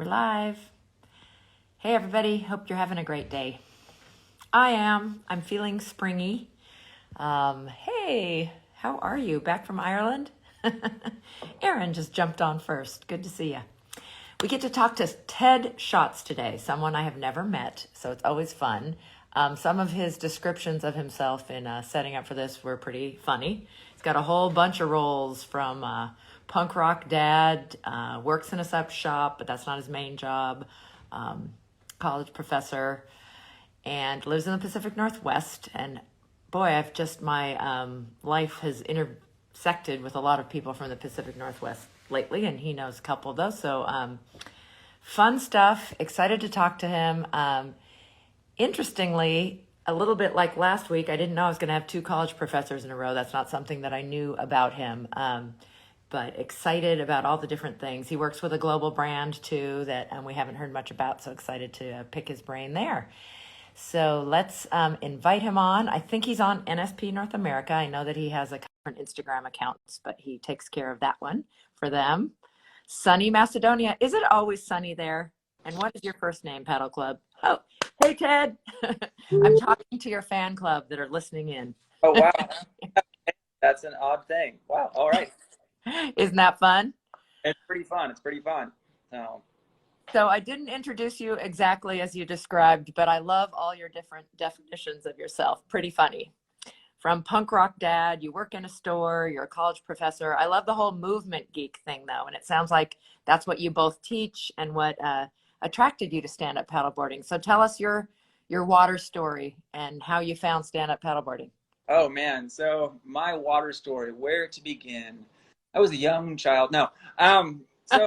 We're live. Hey, everybody. Hope you're having a great day. I am. I'm feeling springy. Hey, how are you? Back from Ireland? Erin just jumped on first. Good to see you. We get to talk to Ted Schatz today, someone I have never met, so it's always fun. Some of his descriptions of himself in setting up for this were pretty funny. He's got a whole bunch of roles from punk rock dad, works in a sup shop, but that's not his main job, college professor, and lives in the Pacific Northwest. And boy, my life has intersected with a lot of people from the Pacific Northwest lately, and he knows a couple of those. So fun stuff. Excited to talk to him. Interestingly, a little bit like last week, I didn't know I was going to have two college professors in a row. That's not something that I knew about him. But excited about all the different things. He works with a global brand too that we haven't heard much about, so excited to pick his brain there. So let's invite him on. I think he's on NSP North America. I know that he has a different Instagram accounts, but he takes care of that one for them. Sunny Macedonia. Is it always sunny there? And what is your first name, Paddle Club? Oh, hey, Ted. I'm talking to your fan club that are listening in. Oh, wow. That's an odd thing. Wow. All right. Isn't that fun? It's pretty fun. It's pretty fun. So I didn't introduce you exactly as you described, but I love all your different definitions of yourself. Pretty funny. From punk rock dad, you work in a store, you're a college professor. I love the whole movement geek thing though. And it sounds like that's what you both teach and what attracted you to stand-up paddleboarding. So tell us your water story and how you found stand-up paddleboarding. Oh, man. So my water story, where to begin? I was a young child. No. So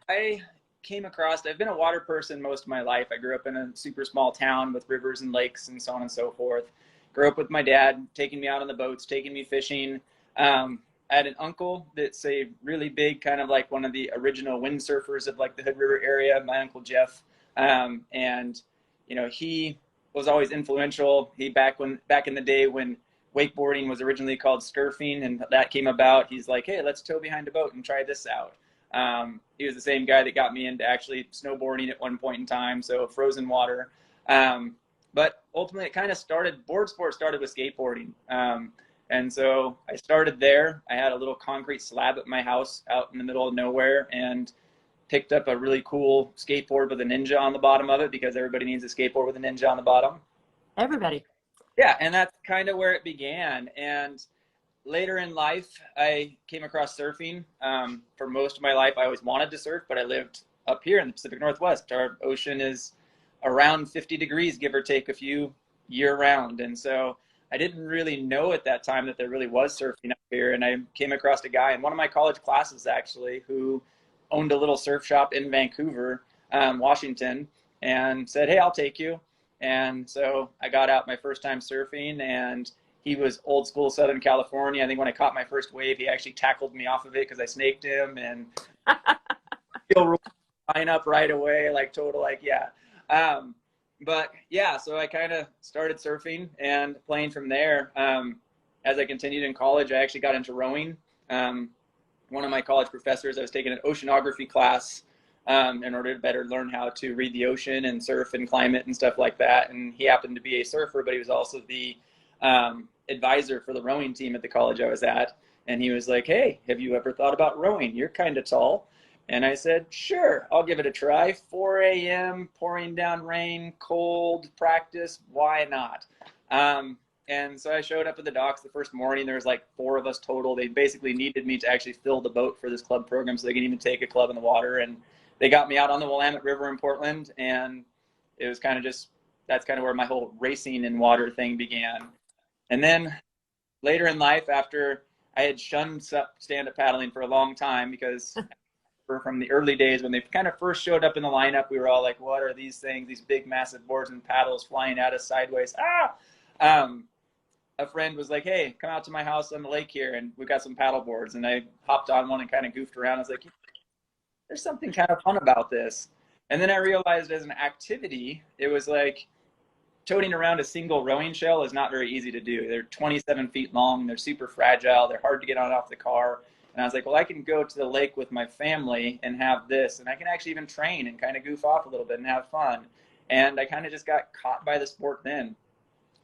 I came across, I've been a water person most of my life. I grew up in a super small town with rivers and lakes and so on and so forth. Grew up with my dad, taking me out on the boats, taking me fishing. I had an uncle that's a really big, kind of like one of the original windsurfers of like the Hood River area, my Uncle Jeff. And, you know, he was always influential. He back in the day when wakeboarding was originally called scurfing and that came about, he's like, hey, let's tow behind a boat and try this out. He was the same guy that got me into actually snowboarding at one point in time, so frozen water. But ultimately, it kind of board sport started with skateboarding. And so I started there. I had a little concrete slab at my house out in the middle of nowhere and picked up a really cool skateboard with a ninja on the bottom of it because everybody needs a skateboard with a ninja on the bottom. Everybody. Yeah, and that's kind of where it began. And later in life, I came across surfing. For most of my life, I always wanted to surf, but I lived up here in the Pacific Northwest. Our ocean is around 50 degrees, give or take a few year round. And so I didn't really know at that time that there really was surfing up here. And I came across a guy in one of my college classes, actually, who owned a little surf shop in Vancouver, Washington, and said, hey, I'll take you. And so I got out my first time surfing, and he was old school Southern California. I think when I caught my first wave, he actually tackled me off of it because I snaked him, and he'll line up right away, like total, like, yeah. But yeah, so I kind of started surfing and playing from there. As I continued in college, I actually got into rowing. One of my college professors, I was taking an oceanography class in order to better learn how to read the ocean and surf and climate and stuff like that. And he happened to be a surfer, but he was also the advisor for the rowing team at the college I was at. And he was like, hey, have you ever thought about rowing? You're kind of tall. And I said, sure, I'll give it a try. 4 a.m., pouring down rain, cold, practice, why not? And so I showed up at the docks the first morning. There was like 4 of us total. They basically needed me to actually fill the boat for this club program so they could even take a club in the water. And they got me out on the Willamette River in Portland. And it was kind of that's kind of where my whole racing and water thing began. And then later in life, after I had shunned stand-up paddling for a long time because from the early days when they kind of first showed up in the lineup, we were all like, what are these things, these big massive boards and paddles flying at us sideways? A friend was like, hey, come out to my house on the lake here, and we got some paddle boards. And I hopped on one and kind of goofed around. I was like, there's something kind of fun about this. And then I realized as an activity, it was like toting around a single rowing shell is not very easy to do. They're 27 feet long. They're super fragile. They're hard to get on off the car. And I was like, well, I can go to the lake with my family and have this, and I can actually even train and kind of goof off a little bit and have fun. And I kind of just got caught by the sport then.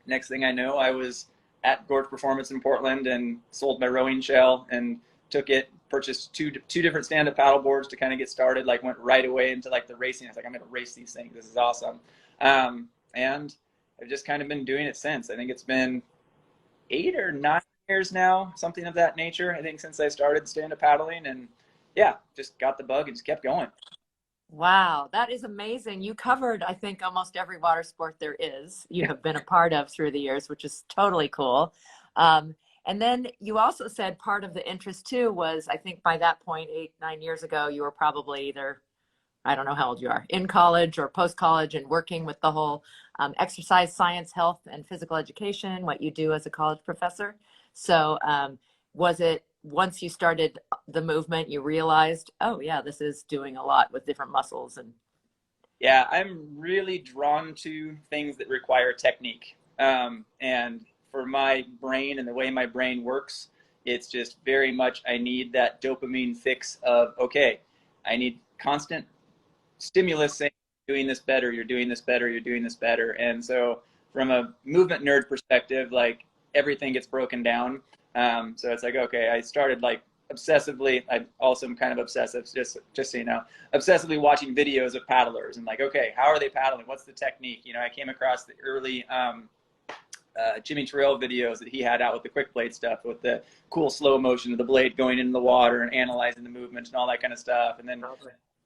Next thing I know, I was at Gorge Performance in Portland and sold my rowing shell and purchased two different stand-up paddle boards to kind of get started, like went right away into like the racing. I was like, I'm going to race these things. This is awesome. And I've just kind of been doing it since. I think it's been 8 or 9 years now, something of that nature. I think since I started stand-up paddling, and yeah, just got the bug and just kept going. Wow, that is amazing. You covered, I think, almost every water sport there is you have been a part of through the years, which is totally cool. And then you also said part of the interest too was, I think by that point, 8, 9 years ago, you were probably either, I don't know how old you are, in college or post-college and working with the whole exercise science, health, and physical education, what you do as a college professor. So was it once you started the movement, you realized, oh yeah, this is doing a lot with different muscles? And Yeah, I'm really drawn to things that require technique. And for my brain and the way my brain works, it's just very much I need that dopamine fix of, okay, I need constant stimulus saying, doing this better, you're doing this better, you're doing this better. And so from a movement nerd perspective, like everything gets broken down. So it's like, okay, I started like obsessively, I also am kind of obsessive, just so you know, obsessively watching videos of paddlers and like, okay, how are they paddling? What's the technique? You know, I came across the early Jimmy Terrell videos that he had out with the quick blade stuff, with the cool slow motion of the blade going into the water and analyzing the movement and all that kind of stuff. And then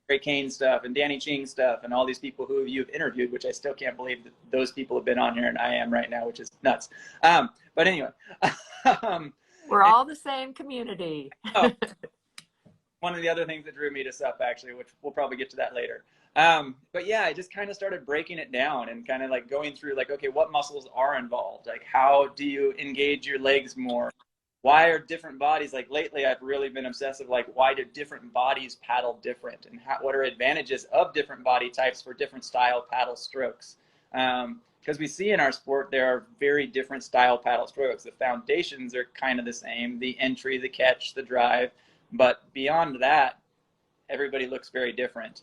Ray Kane stuff and Danny Ching stuff and all these people who you've interviewed, which I still can't believe that those people have been on here and I am right now, which is nuts. But anyway. we're all the same community. Oh, one of the other things that drew me to Sup, actually, which we'll probably get to that later. But yeah, I just kind of started breaking it down and kind of like going through like, okay, what muscles are involved? Like, how do you engage your legs more? Why are different bodies, like lately I've really been obsessive, like why do different bodies paddle different, and what are advantages of different body types for different style paddle strokes? Because we see in our sport there are very different style paddle strokes. The foundations are kind of the same, the entry, the catch, the drive, but beyond that, everybody looks very different.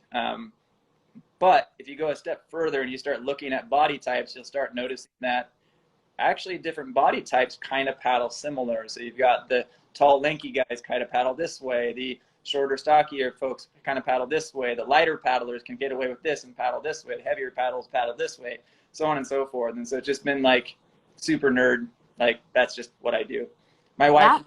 But if you go a step further and you start looking at body types, you'll start noticing that actually different body types kind of paddle similar. So you've got the tall, lanky guys kind of paddle this way. The shorter, stockier folks kind of paddle this way. The lighter paddlers can get away with this and paddle this way. The heavier paddles paddle this way, so on and so forth. And so it's just been like super nerd. Like that's just what I do. My wife.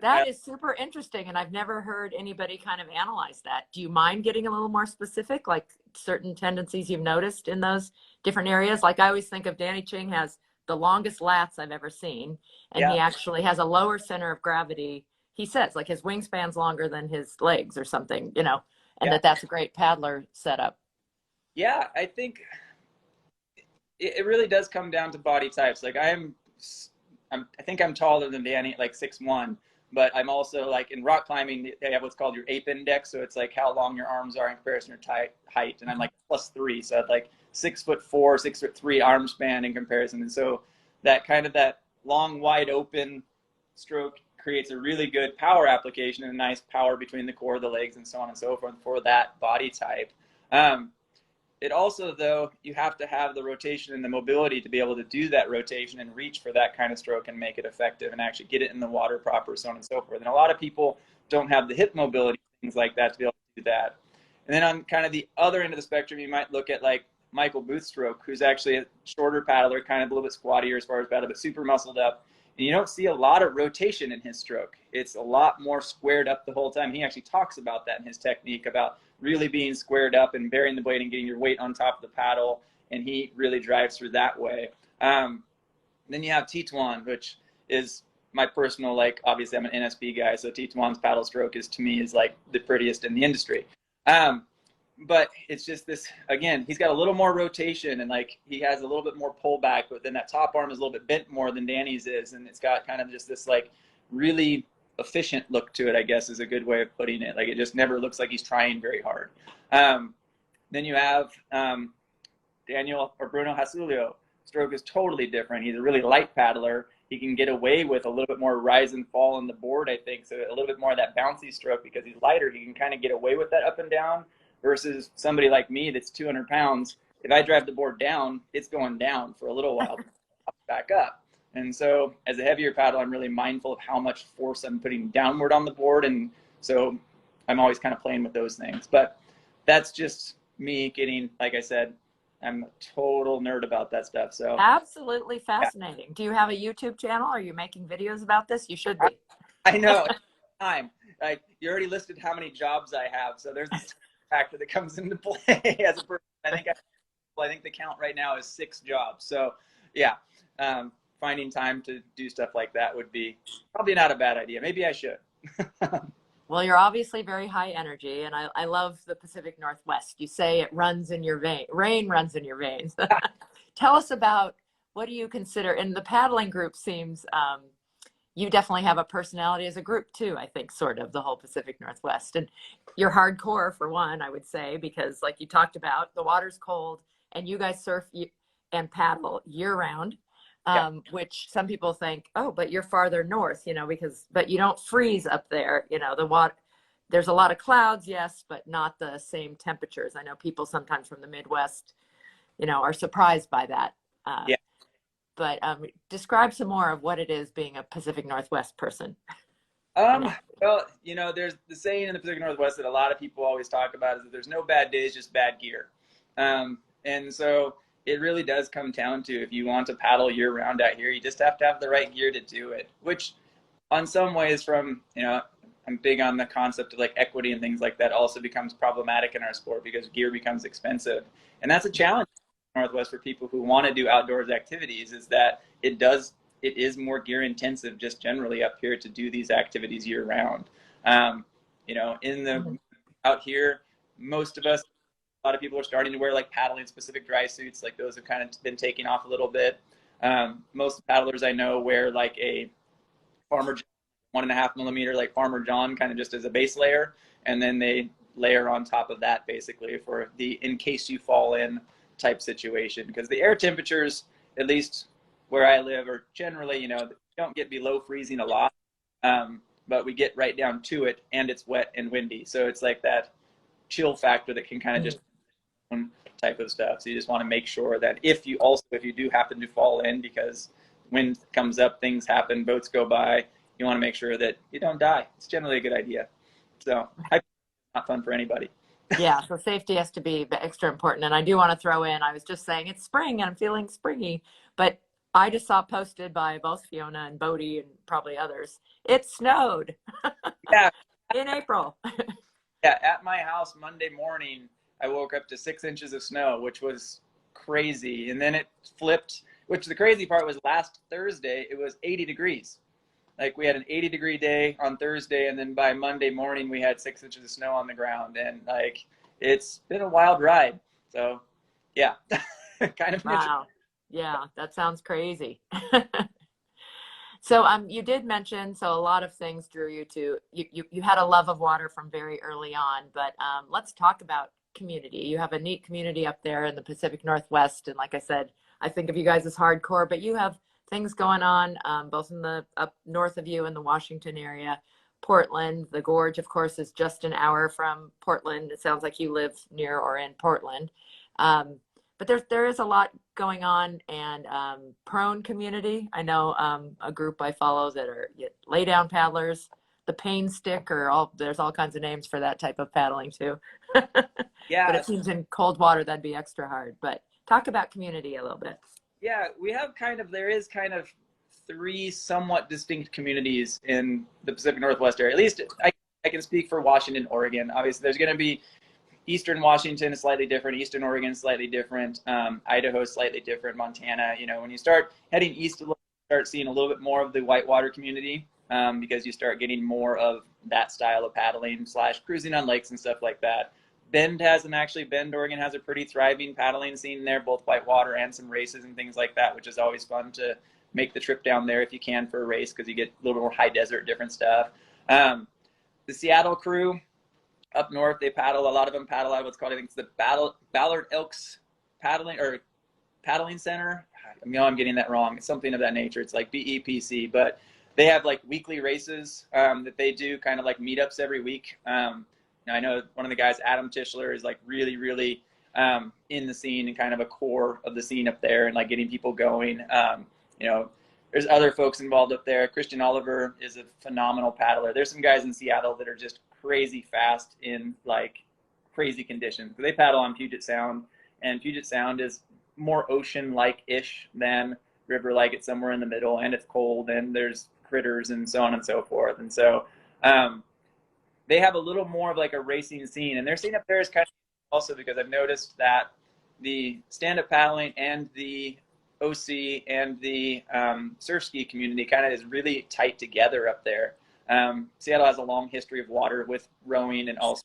That is super interesting, and I've never heard anybody kind of analyze that. Do you mind getting a little more specific, like certain tendencies you've noticed in those different areas? Like I always think of Danny Ching has the longest lats I've ever seen, and he actually has a lower center of gravity. He says like his wingspan's longer than his legs or something, you know, and that's a great paddler setup. Yeah, I think it really does come down to body types. Like I think I'm taller than Danny, like 6'1", but I'm also like in rock climbing, they have what's called your ape index. So it's like how long your arms are in comparison to your height. And I'm like +3. So I'd like 6'4", 6'3" arm span in comparison. And so that kind of that long, wide open stroke creates a really good power application and a nice power between the core, the legs, and so on and so forth for that body type. It also, though, you have to have the rotation and the mobility to be able to do that rotation and reach for that kind of stroke and make it effective and actually get it in the water proper, so on and so forth. And a lot of people don't have the hip mobility, things like that, to be able to do that. And then on kind of the other end of the spectrum, you might look at like Michael Booth's stroke, who's actually a shorter paddler, kind of a little bit squattier as far as paddle, but super muscled up. And you don't see a lot of rotation in his stroke. It's a lot more squared up the whole time. He actually talks about that in his technique, about really being squared up and bearing the blade and getting your weight on top of the paddle. And he really drives through that way. Then you have Tituan, which is my personal, like, obviously I'm an NSB guy, so Tituan's paddle stroke is, to me, is like the prettiest in the industry. But it's just this, again, he's got a little more rotation and like he has a little bit more pullback, but then that top arm is a little bit bent more than Danny's is. And it's got kind of just this like really efficient look to it, I guess is a good way of putting it. Like it just never looks like he's trying very hard. Then you have Daniel or Bruno Hasulio. Stroke is totally different. He's a really light paddler. he can get away with a little bit more rise and fall on the board, I think. So a little bit more of that bouncy stroke because he's lighter. He can kind of get away with that up and down versus somebody like me that's 200 pounds. If I drive the board down, it's going down for a little while, back up. And so as a heavier paddle, I'm really mindful of how much force I'm putting downward on the board. And so I'm always kind of playing with those things. But that's just me getting, like I said, I'm a total nerd about that stuff. So Absolutely fascinating. Yeah. Do you have a YouTube channel? Are you making videos about this? You should be. I know. Time. Like, you already listed how many jobs I have. So there's this factor that comes into play as a person. I think the count right now is 6 jobs. So yeah, finding time to do stuff like that would be probably not a bad idea. Maybe I should. Well, you're obviously very high energy, and I love the Pacific Northwest. You say it runs in your veins. Rain runs in your veins. Tell us about, what do you consider, and the paddling group seems, you definitely have a personality as a group too, I think, sort of, the whole Pacific Northwest. And you're hardcore, for one, I would say, because like you talked about, the water's cold, and you guys surf and paddle year round. Which some people think, oh, but you're farther north, you know, but you don't freeze up there, you know, the water, there's a lot of clouds, yes, but not the same temperatures. I know people sometimes from the Midwest, you know, are surprised by that. But describe some more of what it is being a Pacific Northwest person. Well, you know, there's the saying in the Pacific Northwest that a lot of people always talk about is that there's no bad days, just bad gear. And so it really does come down to, if you want to paddle year round out here, you just have to have the right gear to do it, which on some ways from, you know, I'm big on the concept of like equity and things like that also becomes problematic in our sport because gear becomes expensive. And that's a challenge in the Northwest for people who want to do outdoors activities, is that it is more gear intensive just generally up here to do these activities year round. You know, out here, most of us, a lot of people are starting to wear like paddling specific dry suits. Like those have kind of been taking off a little bit. Most paddlers I know wear like a Farmer John 1.5 millimeter, like Farmer John, kind of just as a base layer. And then they layer on top of that basically for the in case you fall in type situation. Because the air temperatures, at least where I live, are generally, you know, don't get below freezing a lot. But we get right down to it, and it's wet and windy. So it's like that chill factor that can kind of just type of stuff. So you just want to make sure that if you do happen to fall in, because wind comes up, things happen, boats go by, you want to make sure that you don't die. It's generally a good idea. So not fun for anybody. Yeah, so safety has to be extra important. And I do want to throw in, I was just saying it's spring and I'm feeling springy, but I just saw posted by both Fiona and Bodie and probably others, it snowed. Yeah. In April. Yeah, at my house Monday morning, I woke up to 6 inches of snow, which was crazy. And then it flipped, which the crazy part was last Thursday, it was 80 degrees. Like we had an 80-degree day on Thursday, and then by Monday morning, we had 6 inches of snow on the ground. And like, it's been a wild ride. So yeah, kind of. Wow. Yeah, that sounds crazy. So you did mention, so a lot of things drew you to, you had a love of water from very early on, but let's talk about community. You have a neat community up there in the Pacific Northwest. And like I said, I think of you guys as hardcore, but you have things going on both in the up north of you in the Washington area. Portland, the Gorge, of course, is just an hour from Portland. It sounds like you live near or in Portland. But there is a lot going on, and prone community. I know a group I follow that are lay down paddlers, the pain stick, there's all kinds of names for that type of paddling too. Yeah. But it seems in cold water that'd be extra hard. But talk about community a little bit. Yeah, there is kind of 3 somewhat distinct communities in the Pacific Northwest area. At least I can speak for Washington, Oregon. Obviously, there's going to be Eastern Washington is slightly different. Eastern Oregon is slightly different. Idaho is slightly different. Montana, you know, when you start heading east a little, start seeing a little bit more of the whitewater community because you start getting more of that style of paddling / cruising on lakes and stuff like that. Bend, Oregon has a pretty thriving paddling scene there, both whitewater and some races and things like that, which is always fun to make the trip down there if you can for a race because you get a little bit more high desert, different stuff. The Seattle crew up north, a lot of them paddle out of what's called, I think it's the Ballard Elks paddling center. I'm getting that wrong. It's something of that nature. It's like BEPC, but they have like weekly races that they do, kind of like meetups every week. I know one of the guys, Adam Tischler, is like really, really in the scene and kind of a core of the scene up there and like getting people going. You know, there's other folks involved up there. Christian Oliver is a phenomenal paddler. There's some guys in Seattle that are just crazy fast in like crazy conditions. They paddle on Puget Sound, and Puget Sound is more ocean-like-ish than river-like. It's somewhere in the middle, and it's cold, and there's critters and so on and so forth. And so they have a little more of like a racing scene, and their scene up there is kind of also because I've noticed that the stand-up paddling and the OC and the surf ski community kind of is really tight together up there. Seattle has a long history of water with rowing and also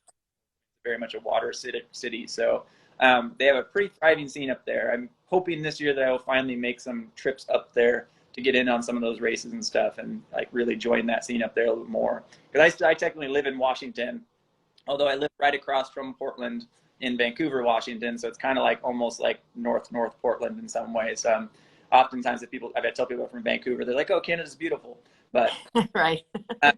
very much a water city. So they have a pretty thriving scene up there. I'm hoping this year that I will finally make some trips up there to get in on some of those races and stuff and like really join that scene up there a little more. Because I technically live in Washington, although I live right across from Portland in Vancouver, Washington. So it's kind of like almost like North Portland in some ways. Oftentimes if I tell people from Vancouver, they're like, oh, Canada's beautiful. But right. I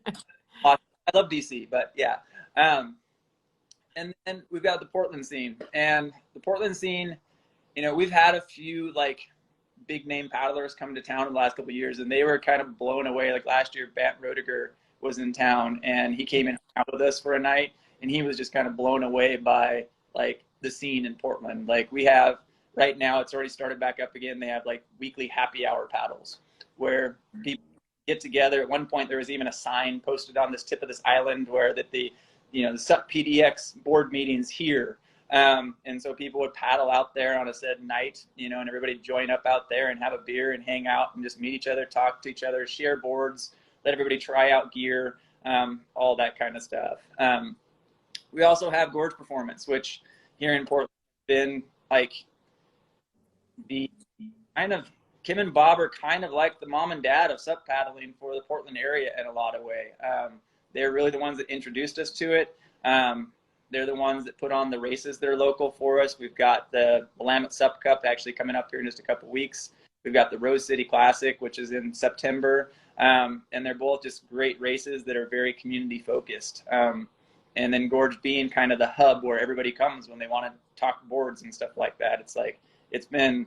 love DC, but yeah. And then we've got the Portland scene. And the Portland scene, you know, we've had a few like big name paddlers come to town in the last couple of years, and they were kind of blown away. Like last year, Bant Roediger was in town, and he came in out with us for a night, and he was just kind of blown away by like the scene in Portland. Like we have right now, it's already started back up again. They have like weekly happy hour paddles where people get together. At one point, there was even a sign posted on this tip of this island where that the Sup PDX board meetings here. And so people would paddle out there on a said night, and everybody join up out there and have a beer and hang out and just meet each other, talk to each other, share boards, let everybody try out gear, all that kind of stuff. We also have Gorge Performance, which here in Portland has been like the kind of, Kim and Bob are kind of like the mom and dad of sup paddling for the Portland area in a lot of way. They're really the ones that introduced us to it. They're the ones that put on the races that are local for us. We've got the Willamette Sup Cup actually coming up here in just a couple weeks. We've got the Rose City Classic, which is in September. And they're both just great races that are very community focused. And then Gorge being kind of the hub where everybody comes when they want to talk boards and stuff like that. It's been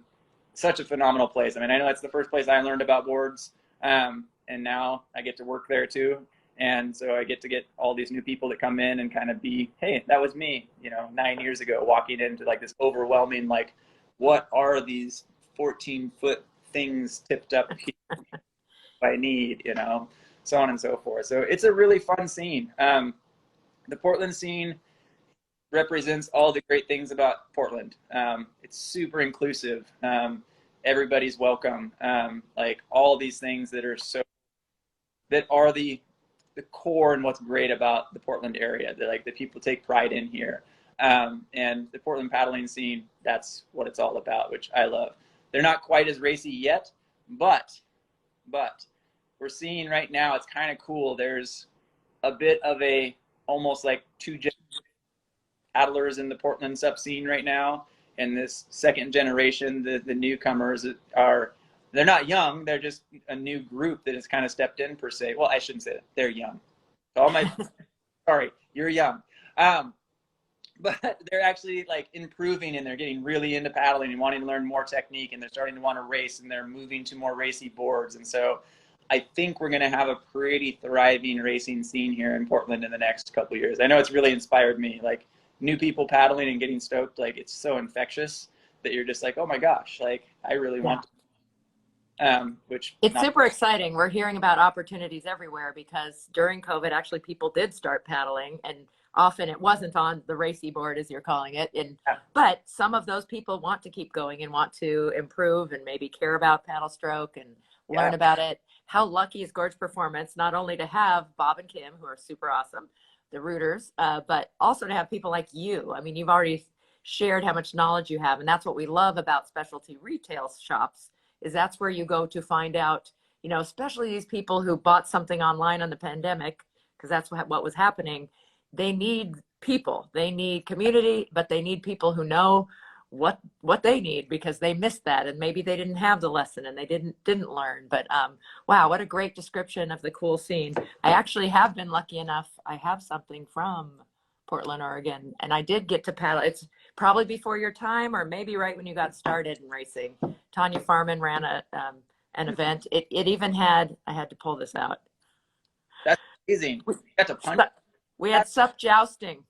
such a phenomenal place. I mean, I know it's the first place I learned about boards. And now I get to work there too. And so I get to get all these new people that come in and kind of be, hey, that was me, 9 years ago, walking into like this overwhelming, like, what are these 14-foot things tipped up here I need, so on and so forth. So it's a really fun scene. The Portland scene represents all the great things about Portland. It's super inclusive. Everybody's welcome. Like all these things that are the core and what's great about the Portland area that people take pride in here. And the Portland paddling scene, that's what it's all about, which I love. They're not quite as racy yet, but we're seeing right now, it's kind of cool. There's a bit of a almost like two paddlers in the Portland sup scene right now. And this second generation, the newcomers they're not young. They're just a new group that has kind of stepped in per se. Well, I shouldn't say that. They're young. Sorry, you're young. But they're actually like improving and they're getting really into paddling and wanting to learn more technique and they're starting to want to race and they're moving to more racy boards. And so I think we're going to have a pretty thriving racing scene here in Portland in the next couple of years. I know it's really inspired me, like new people paddling and getting stoked. Like it's so infectious that you're just like, oh my gosh, like I really want to. It's super exciting. We're hearing about opportunities everywhere because during COVID, actually people did start paddling and often it wasn't on the racy board as you're calling it. But some of those people want to keep going and want to improve and maybe care about paddle stroke and learn about it. How lucky is Gorge Performance not only to have Bob and Kim, who are super awesome, the rooters, but also to have people like you. I mean, you've already shared how much knowledge you have, and that's what we love about specialty retail shops. Is that's where you go to find out, especially these people who bought something online on the pandemic, because that's what was happening. They need people, they need community, but they need people who know what they need, because they missed that, and maybe they didn't have the lesson and they didn't learn. But wow, what a great description of the cool scene. I actually have been lucky enough. I have something from Portland, Oregon, and I did get to paddle. It's probably before your time, or maybe right when you got started in racing. Tanya Farman ran an event. It even had, I had to pull this out. That's amazing. You got to punch. We had sup jousting.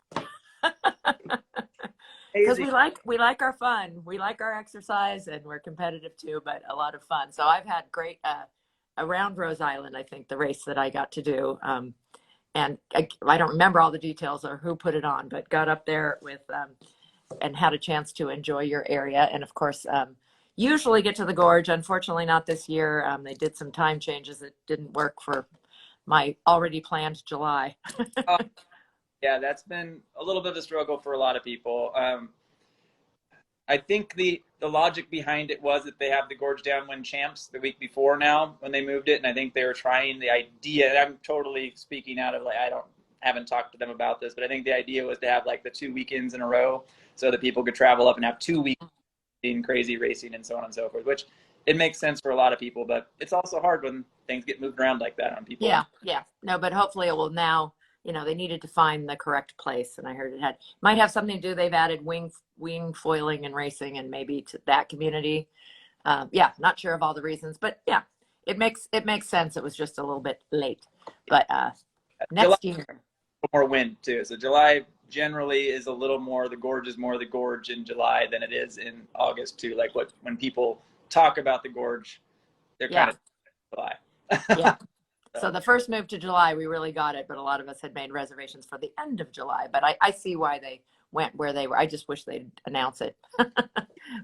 Because Amazing. we like our fun, we like our exercise, and we're competitive too, but a lot of fun. So I've had great around Rose Island, I think the race that I got to do, and I don't remember all the details or who put it on, but got up there with and had a chance to enjoy your area, and of course usually get to the gorge. Unfortunately not this year. They did some time changes that didn't work for my already planned July. Yeah, that's been a little bit of a struggle for a lot of people. I think the logic behind it was that they have the Gorge Downwind Champs the week before now when they moved it, and I think they were trying the idea. And I'm totally speaking out of, like, haven't talked to them about this, but I think the idea was to have like the 2 weekends in a row so that people could travel up and have 2 weeks in crazy racing and so on and so forth, which it makes sense for a lot of people, but it's also hard when things get moved around like that on people. Yeah. No, but hopefully it will now. They needed to find the correct place, and I heard it might have something to do. They've added wing foiling and racing, and maybe to that community. Not sure of all the reasons, but yeah, it makes sense. It was just a little bit late, but next year. More wind too. So July generally is a little more, the gorge is more the gorge in July than it is in August too. Like when people talk about the gorge, they're kind of July. Yeah. So the first move to July, we really got it, but a lot of us had made reservations for the end of July. But I see why they went where they were. I just wish they'd announce it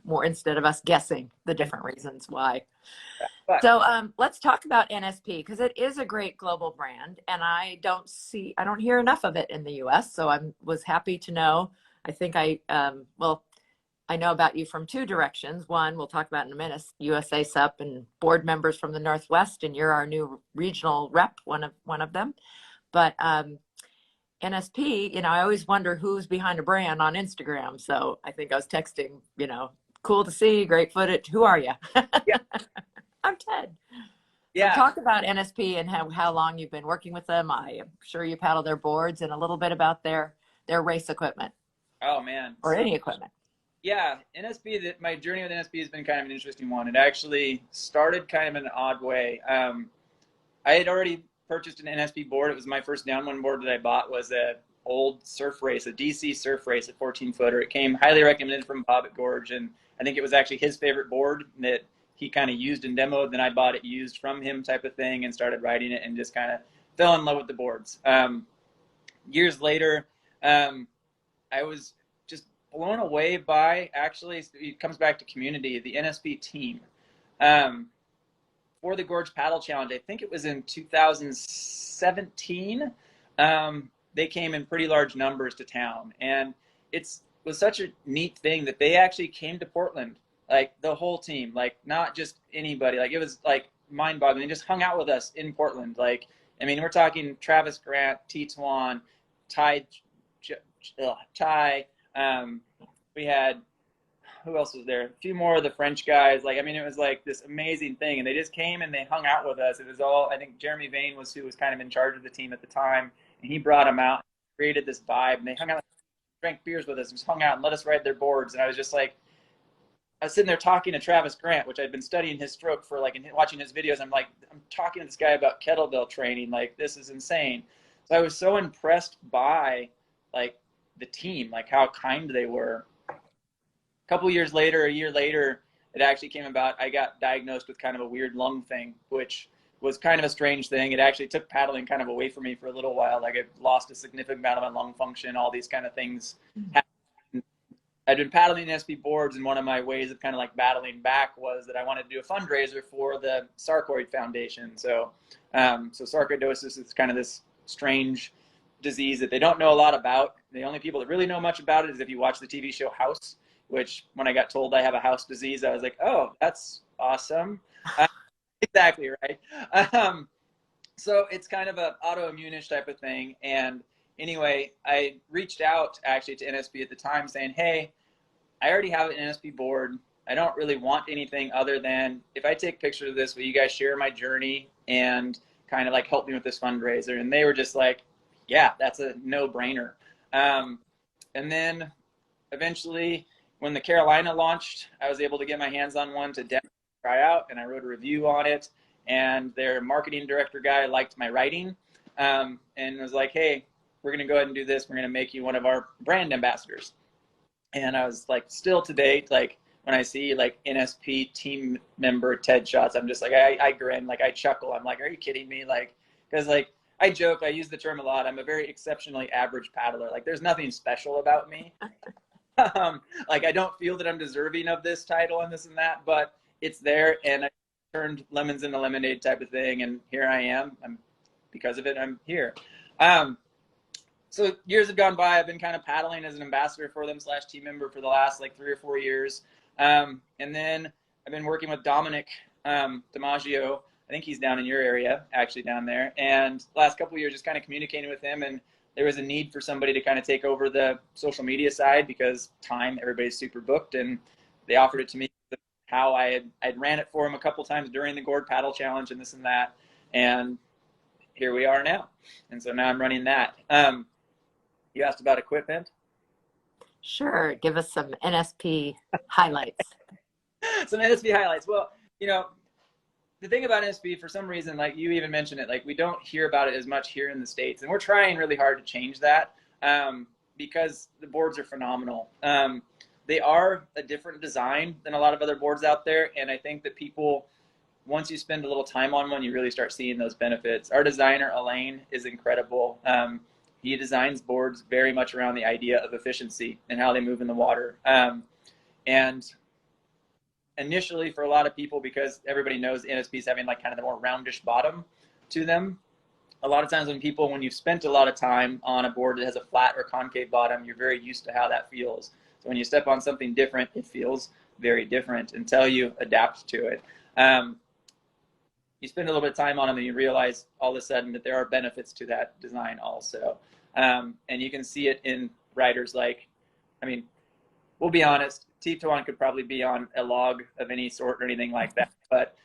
more instead of us guessing the different reasons why. So let's talk about NSP, because it is a great global brand, and I don't hear enough of it in the U.S. So I was happy to know. I think I know about you from two directions. One, we'll talk about in a minute, USA Sup and board members from the Northwest, and you're our new regional rep, one of them. But NSP, I always wonder who's behind a brand on Instagram. So I think I was texting, cool to see, great footage. Who are you? Yeah. I'm Ted. Yeah. So talk about NSP and how long you've been working with them. I am sure you paddle their boards, and a little bit about their race equipment. Oh man. Or any equipment. Yeah, NSP, my journey with NSP has been kind of an interesting one. It actually started kind of in an odd way. I had already purchased an NSP board. It was my first downwind board that I bought, was a old surf race, a DC surf race, a 14-footer. It came highly recommended from Bob at Gorge, and I think it was actually his favorite board that he kind of used and demoed. Then I bought it used from him, type of thing, and started riding it and just kind of fell in love with the boards. Years later, I was blown away by, actually, it comes back to community, the NSP team. For the Gorge Paddle Challenge, I think it was in 2017, they came in pretty large numbers to town. And it was such a neat thing that they actually came to Portland, like the whole team, like not just anybody. Like it was like mind-boggling. They just hung out with us in Portland. Like, I mean, we're talking Travis Grant, T. Twan, Ty, we had, who else was there? A few more of the French guys. Like, I mean, it was like this amazing thing. And they just came and they hung out with us. It was all, I think Jeremy Vane was who was kind of in charge of the team at the time. And he brought them out, created this vibe. And they hung out, drank beers with us, and just hung out and let us ride their boards. And I was just like, I was sitting there talking to Travis Grant, which I'd been studying his stroke for, like, and watching his videos. I'm like, I'm talking to this guy about kettlebell training. Like, this is insane. So I was so impressed by, like, the team, like how kind they were. A couple years later, a year later, it actually came about. I got diagnosed with kind of a weird lung thing, which was kind of a strange thing. It actually took paddling kind of away from me for a little while. Like, I lost a significant amount of my lung function, all these kind of things happened. I'd been paddling NSP boards, and one of my ways of kind of like battling back was that I wanted to do a fundraiser for the Sarcoid Foundation. So sarcoidosis is kind of this strange disease that they don't know a lot about. The only people that really know much about it is if you watch the TV show House, which when I got told I have a house disease, I was like, oh, that's awesome. Exactly, right? So it's kind of an autoimmune-ish type of thing. And anyway, I reached out actually to NSP at the time saying, hey, I already have an NSP board. I don't really want anything other than if I take pictures of this, will you guys share my journey and kind of like help me with this fundraiser? And they were just like, yeah, that's a no-brainer. And then eventually, when the Carolina launched, I was able to get my hands on one to try out, and I wrote a review on it. And their marketing director guy liked my writing, and was like, hey, we're going to go ahead and do this. We're going to make you one of our brand ambassadors. And I was like, still to date, like when I see like NSP team member Ted Schatz, I'm just like, I grin, like I chuckle. I'm like, are you kidding me? Like, because like I joke, I use the term a lot. I'm a very exceptionally average paddler. Like there's nothing special about me. Like I don't feel that I'm deserving of this title and this and that, but it's there, and I turned lemons into lemonade type of thing, and here I am. Because of it, I'm here. So years have gone by. I've been kind of paddling as an ambassador for them / team member for the last like 3 or 4 years. And then I've been working with Dominic DiMaggio. I think he's down in your area, actually down there. And the last couple of years, just kind of communicating with him. And there was a need for somebody to kind of take over the social media side because everybody's super booked. And they offered it to me how I'd ran it for him a couple times during the Gourd Paddle Challenge and this and that. And here we are now. And so now I'm running that. You asked about equipment. Sure. Give us some NSP highlights. Some NSP highlights. Well, you know, the thing about NSP, for some reason, like you even mentioned it, like we don't hear about it as much here in the States. And we're trying really hard to change that because the boards are phenomenal. They are a different design than a lot of other boards out there. And I think that people, once you spend a little time on one, you really start seeing those benefits. Our designer, Elaine, is incredible. He designs boards very much around the idea of efficiency and how they move in the water. And initially, for a lot of people, because everybody knows NSPs having like kind of the more roundish bottom to them, a lot of times when you've spent a lot of time on a board that has a flat or concave bottom, you're very used to how that feels. So when you step on something different, it feels very different until you adapt to it. You spend a little bit of time on them and you realize all of a sudden that there are benefits to that design also. And you can see it in riders like, I mean, we'll be honest, T-Tuan could probably be on a log of any sort or anything like that, but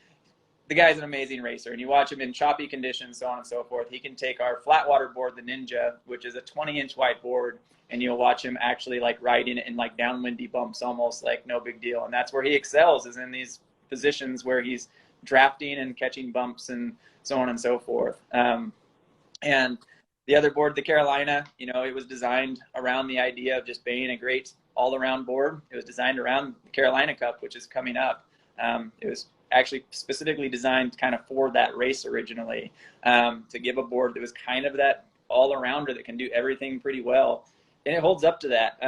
the guy's an amazing racer, and you watch him in choppy conditions, so on and so forth. He can take our flat water board, the Ninja, which is a 20-inch wide board, and you'll watch him actually like riding it in like downwindy bumps, almost like no big deal. And that's where he excels, is in these positions where he's drafting and catching bumps and so on and so forth. And the other board, the Carolina, you know, it was designed around the idea of just being a great all-around board. It was designed around the Carolina Cup, which is coming up. It was actually specifically designed kind of for that race originally, to give a board that was kind of that all-arounder that can do everything pretty well. And it holds up to that.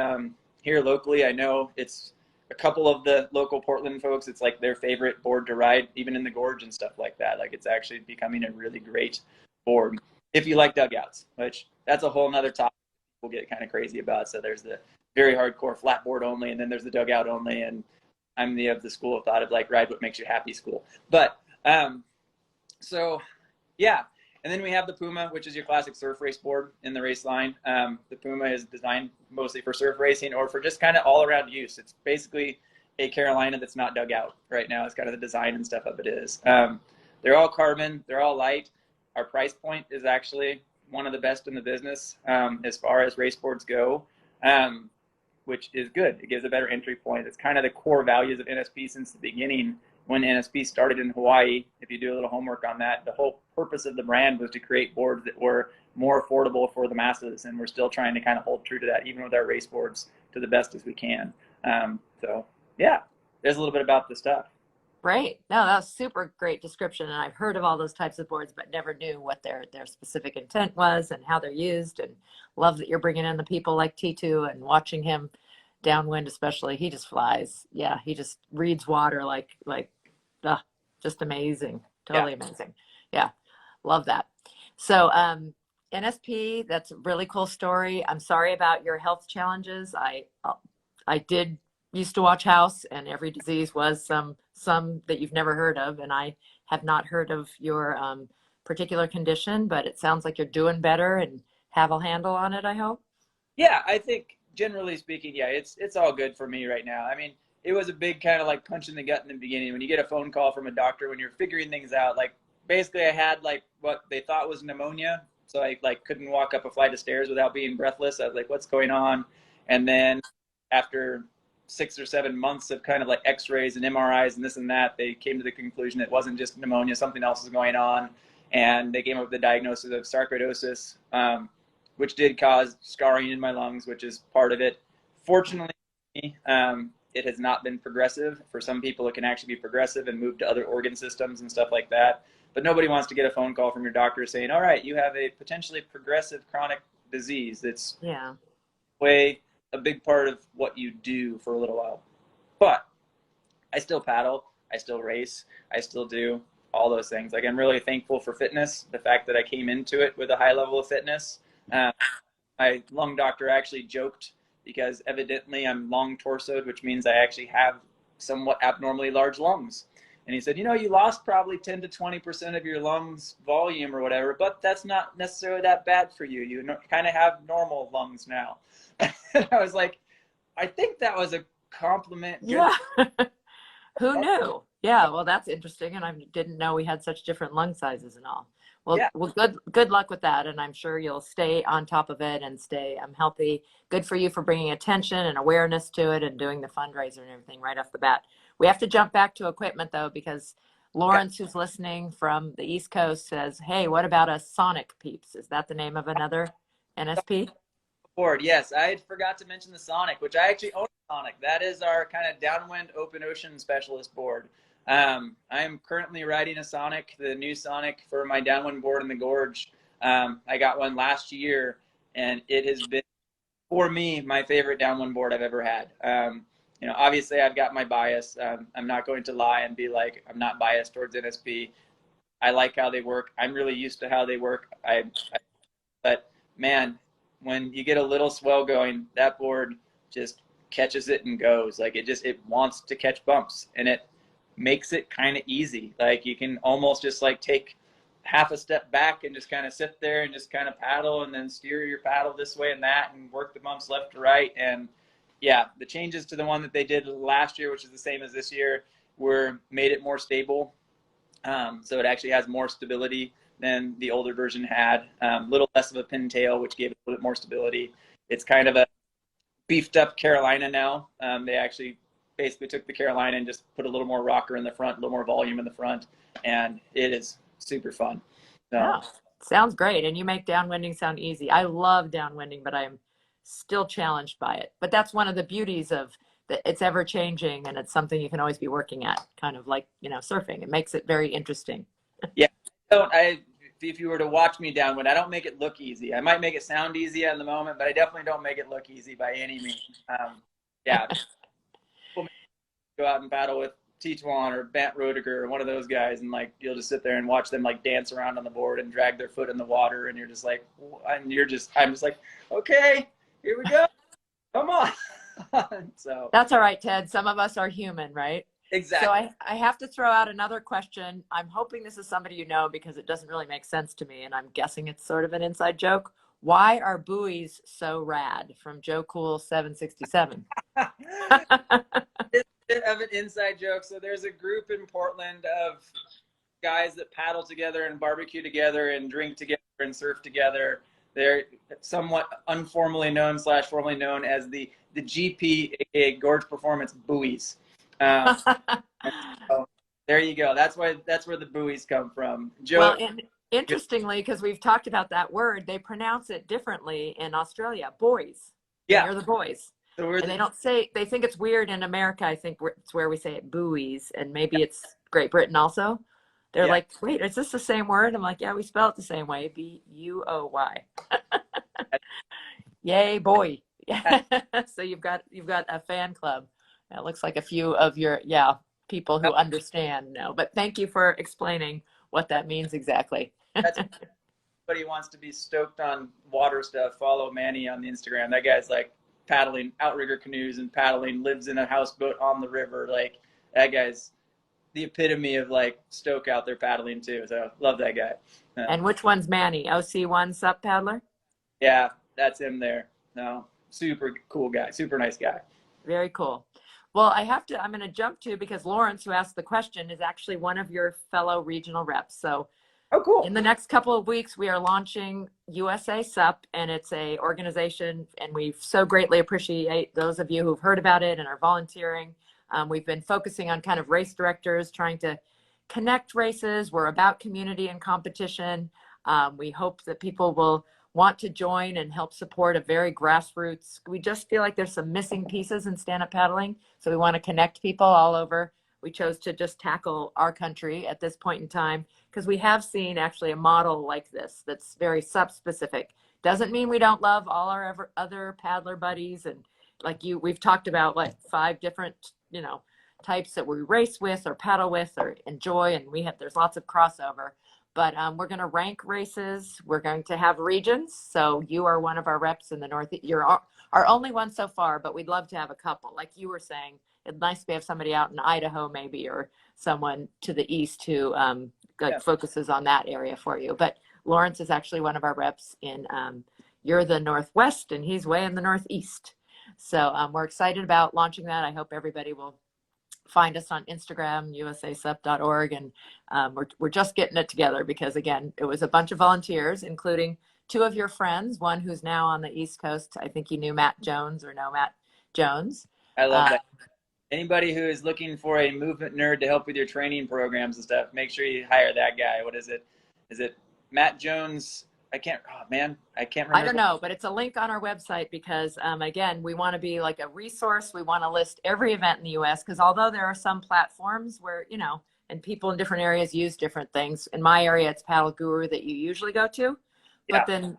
Here locally, I know it's a couple of the local Portland folks, it's like their favorite board to ride, even in the gorge and stuff like that. Like it's actually becoming a really great board if you like dugouts, which that's a whole nother topic we'll get kind of crazy about. So there's the very hardcore flat board only, and then there's the dugout only. And I'm of the school of thought of like ride what makes you happy school. But so yeah. And then we have the Puma, which is your classic surf race board in the race line. The Puma is designed mostly for surf racing or for just kind of all around use. It's basically a Carolina that's not dug out right now. It's kind of the design and stuff of it is. They're all carbon, they're all light. Our price point is actually one of the best in the business as far as race boards go, which is good. It gives a better entry point. It's kind of the core values of NSP since the beginning. When NSP started in Hawaii, if you do a little homework on that, the whole purpose of the brand was to create boards that were more affordable for the masses, and we're still trying to kind of hold true to that, even with our race boards, to the best as we can. So yeah, there's a little bit about the stuff. Great. No, that was super great description. And I've heard of all those types of boards, but never knew what their specific intent was and how they're used. And love that you're bringing in the people like T2 and watching him downwind, especially. He just flies. Yeah, he just reads water like just amazing. Totally amazing. Yeah, love that. So NSP, that's a really cool story. I'm sorry about your health challenges. I did used to watch House, and every disease was some that you've never heard of, and I have not heard of your particular condition, but it sounds like you're doing better and have a handle on it, I hope. Yeah, I think generally speaking, yeah, it's all good for me right now. I mean, it was a big kind of like punch in the gut in the beginning when you get a phone call from a doctor when you're figuring things out. Like basically, I had like what they thought was pneumonia, so I like couldn't walk up a flight of stairs without being breathless. I was like, "What's going on?" And then after 6 or 7 months of kind of like X-rays and MRIs and this and that, they came to the conclusion it wasn't just pneumonia; something else was going on, and they came up with the diagnosis of sarcoidosis, which did cause scarring in my lungs, which is part of it. Fortunately, it has not been progressive. For some people, it can actually be progressive and move to other organ systems and stuff like that. But nobody wants to get a phone call from your doctor saying, all right, you have a potentially progressive chronic disease. It's way a big part of what you do for a little while. But I still paddle. I still race. I still do all those things. Like, I'm really thankful for fitness, the fact that I came into it with a high level of fitness. My lung doctor actually joked because evidently I'm long torsoed, which means I actually have somewhat abnormally large lungs. And he said, you know, you lost probably 10 to 20% of your lungs volume or whatever, but that's not necessarily that bad for you. You kind of have normal lungs now. And I was like, I think that was a compliment. Yeah. Who knew? Yeah, well, that's interesting. And I didn't know we had such different lung sizes and all. Well, Yeah. well, good luck with that. And I'm sure you'll stay on top of it and stay healthy. Good for you for bringing attention and awareness to it and doing the fundraiser and everything right off the bat. We have to jump back to equipment though, because Lawrence, who's listening from the East Coast, says, hey, what about a Sonic Peeps? Is that the name of another NSP? Board. Yes, I forgot to mention the Sonic, which I actually own a Sonic. That is our kind of downwind open ocean specialist board. I'm currently riding a Sonic, the new Sonic for my downwind board in the gorge. I got one last year, and it has been, for me, my favorite downwind board I've ever had. You know, obviously I've got my bias. I'm not going to lie and be like, I'm not biased towards NSP. I like how they work. I'm really used to how they work. But man, when you get a little swell going, that board just catches it and goes. Like it wants to catch bumps, and it makes it kind of easy. Like you can almost just like take half a step back and just kind of sit there and just kind of paddle and then steer your paddle this way and that and work the bumps left to right. And yeah, the changes to the one that they did last year, which is the same as this year, made it more stable. So it actually has more stability than the older version had. A little less of a pintail, which gave it a little bit more stability. It's kind of a beefed up Carolina now. They actually basically took the Carolina and just put a little more rocker in the front, a little more volume in the front, and it is super fun. So, Yeah, sounds great. And you make downwinding sound easy. I love downwinding, but I'm still challenged by it. But that's one of the beauties of that it's ever changing and it's something you can always be working at, kind of like, you know, surfing. It makes it very interesting. yeah, if you were to watch me downwind, I don't make it look easy. I might make it sound easy in the moment, but I definitely don't make it look easy by any means. Yeah, go out and paddle with Tetuan or Bant Roediger or one of those guys, and like you'll just sit there and watch them like dance around on the board and drag their foot in the water, and you're just like, I'm just like, okay, here we go, come on. So That's all right, Ted. Some of us are human, right? exactly. So I have to throw out another question. I'm hoping this is somebody you know because it doesn't really make sense to me, and I'm guessing it's sort of an inside joke. Why are buoys so rad? From Joe Cool 767. It's a bit of an inside joke. So there's a group in Portland of guys that paddle together and barbecue together and drink together and surf together. They're somewhat informally known / formally known as the GP, aka Gorge Performance Buoys. So there you go. That's where the buoys come from. Joe. Well, and interestingly, because we've talked about that word, they pronounce it differently in Australia. Boys. Yeah. You're the boys. So and they don't say, they think it's weird in America. I think it's where we say it buoys, and maybe it's Great Britain also. They're like, wait, is this the same word? I'm like, yeah, we spell it the same way. Buoy. Yay, boy. So you've got a fan club. It looks like a few of your, people who understand know. But thank you for explaining what that means exactly. That's anybody wants to be stoked on water stuff, follow Manny on the Instagram. That guy's like paddling outrigger canoes and paddling, lives in a houseboat on the river. Like that guy's the epitome of like stoke out there paddling too. So love that guy. And which one's Manny? OC1 Sup Paddler? Yeah, that's him there. No. super cool guy, super nice guy. Very cool. Well, I'm going to jump to, because Lawrence, who asked the question, is actually one of your fellow regional reps. So Oh, cool. in the next couple of weeks, we are launching USA Sup, and it's a organization, and we so greatly appreciate those of you who've heard about it and are volunteering. We've been focusing on kind of race directors, trying to connect races. We're about community and competition. We hope that people will want to join and help support a very grassroots. We just feel like there's some missing pieces in stand-up paddling, so we want to connect people all over. We chose to just tackle our country at this point in time because we have seen actually a model like this that's very sub-specific. Doesn't mean we don't love all our other paddler buddies, and like you, we've talked about like 5 different, types that we race with or paddle with or enjoy, and there's lots of crossover. But we're going to rank races. We're going to have regions. So you are one of our reps in the North. You're our only one so far, but we'd love to have a couple. Like you were saying, it's nice to have somebody out in Idaho maybe, or someone to the east who focuses on that area for you. But Lawrence is actually one of our reps in, you're the Northwest and he's way in the Northeast. So we're excited about launching that. I hope everybody will find us on Instagram, usasup.org. And we're just getting it together because, again, it was a bunch of volunteers, including 2 of your friends, one who's now on the East Coast. I think you knew Matt Jones or know Matt Jones. I love that. Anybody who is looking for a movement nerd to help with your training programs and stuff, make sure you hire that guy. What is it? Is it Matt Jones? I can't remember. I don't know, but it's a link on our website because, again, we want to be like a resource. We want to list every event in the U.S. because although there are some platforms where, and people in different areas use different things. In my area, it's Paddle Guru that you usually go to. But then,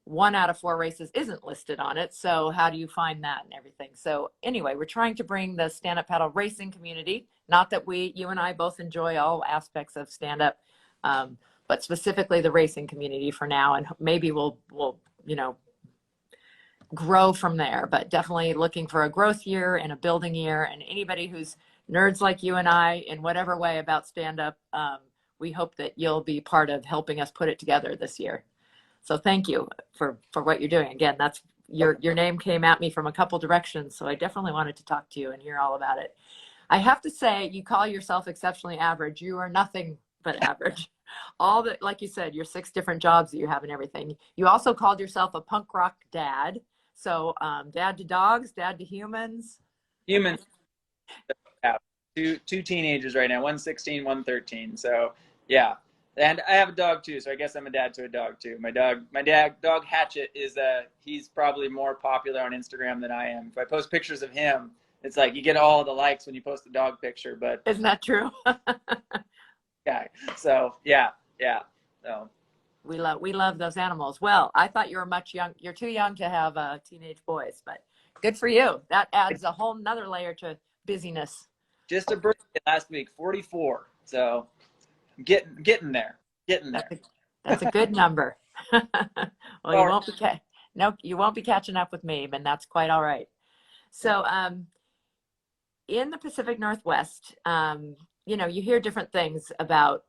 1 out of 4 races isn't listed on it. So how do you find that and everything? So anyway, we're trying to bring the stand-up paddle racing community. Not that you and I both enjoy all aspects of stand-up, but specifically the racing community for now. And maybe we'll grow from there, but definitely looking for a growth year and a building year. And anybody who's nerds like you and I in whatever way about stand-up, we hope that you'll be part of helping us put it together this year. So thank you for what you're doing. Again, that's your name came at me from a couple directions. So I definitely wanted to talk to you and hear all about it. I have to say, you call yourself exceptionally average. You are nothing but average. All that, like you said, your 6 different jobs that you have and everything. You also called yourself a punk rock dad. So dad to dogs, dad to humans. Humans. Yeah. Two teenagers right now. One's 16, one 13. So yeah. And I have a dog too, so I guess I'm a dad to a dog too. My dog Hatchet is he's probably more popular on Instagram than I am. If I post pictures of him, it's like you get all the likes when you post a dog picture, but isn't that true? yeah. So yeah. So we love those animals. Well, I thought you were you're too young to have teenage boys, but good for you. That adds a whole nother layer to busyness. Just a birthday last week, 44. So getting there. That's a good number. Well, you won't be catching up with me, and that's quite all right. So, in the Pacific Northwest, you hear different things about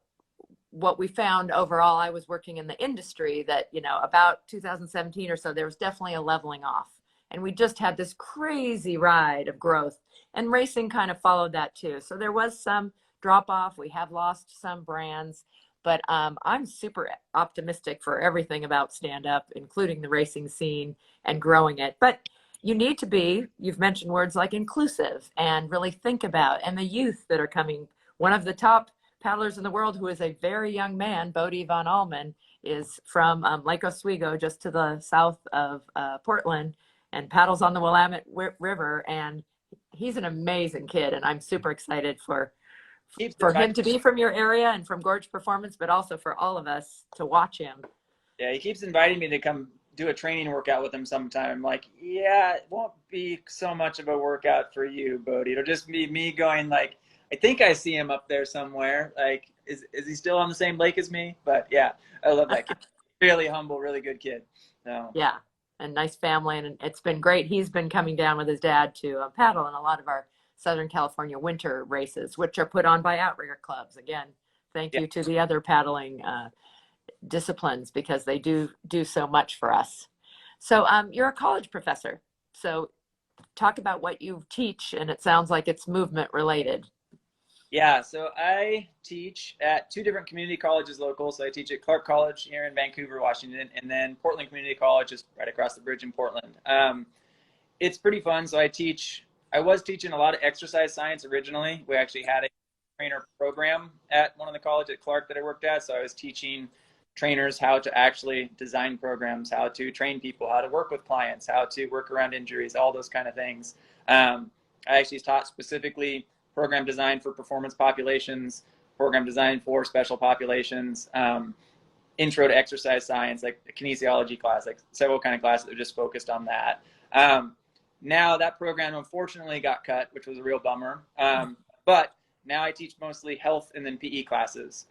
what we found overall. I was working in the industry that, about 2017 or so, there was definitely a leveling off, and we just had this crazy ride of growth, and racing kind of followed that too. So there was some drop off. We have lost some brands, but I'm super optimistic for everything about stand-up, including the racing scene and growing it. But you need to be, you've mentioned words like inclusive, and really think about, and the youth that are coming. One of the top paddlers in the world, who is a very young man, Bodie von Allman, is from Lake Oswego, just to the south of Portland, and paddles on the Willamette River. And he's an amazing kid, and I'm super excited for him to be from your area and from Gorge Performance, but also for all of us to watch him. Yeah, he keeps inviting me to come do a training workout with him sometime. I'm like, yeah, it won't be so much of a workout for you, Bodie. It'll just be me going like, I think I see him up there somewhere. Like, is he still on the same lake as me? But yeah, I love that kid. Really humble, really good kid. So. Yeah, and nice family, and it's been great. He's been coming down with his dad to paddle in a lot of our Southern California winter races, which are put on by outrigger clubs. Again, thank you to the other paddling disciplines, because they do so much for us. So you're a college professor. So talk about what you teach, and it sounds like it's movement related. Yeah, so I teach at two different community colleges local. So I teach at Clark College here in Vancouver, Washington, and then Portland Community College is right across the bridge in Portland. It's pretty fun. So I was teaching a lot of exercise science originally. We actually had a trainer program at one of the colleges at Clark that I worked at. So I was teaching trainers how to actually design programs, how to train people, how to work with clients, how to work around injuries, all those kind of things. I actually taught specifically program design for performance populations, program design for special populations, intro to exercise science, like a kinesiology class, like several kind of classes that are just focused on that. Now that program unfortunately got cut, which was a real bummer. But now I teach mostly health and then PE classes,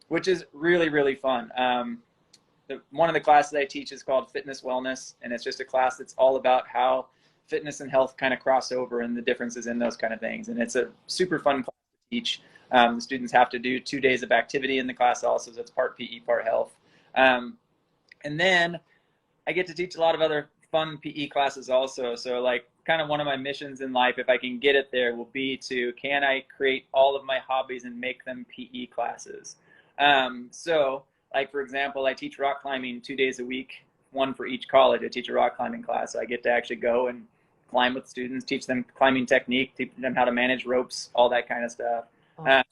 which is really, really fun. One of the classes I teach is called Fitness Wellness, and it's just a class that's all about how fitness and health kind of cross over and the differences in those kind of things. And it's a super fun class to teach. The students have to do 2 days of activity in the class also, so it's part PE, part health. And then I get to teach a lot of other fun PE classes also. So like kind of one of my missions in life, if I can get it there, will be can I create all of my hobbies and make them PE classes? So like, for example, I teach rock climbing 2 days a week, one for each college. I teach a rock climbing class. So I get to actually go and climb with students, teach them climbing technique, teach them how to manage ropes, all that kind of stuff. Last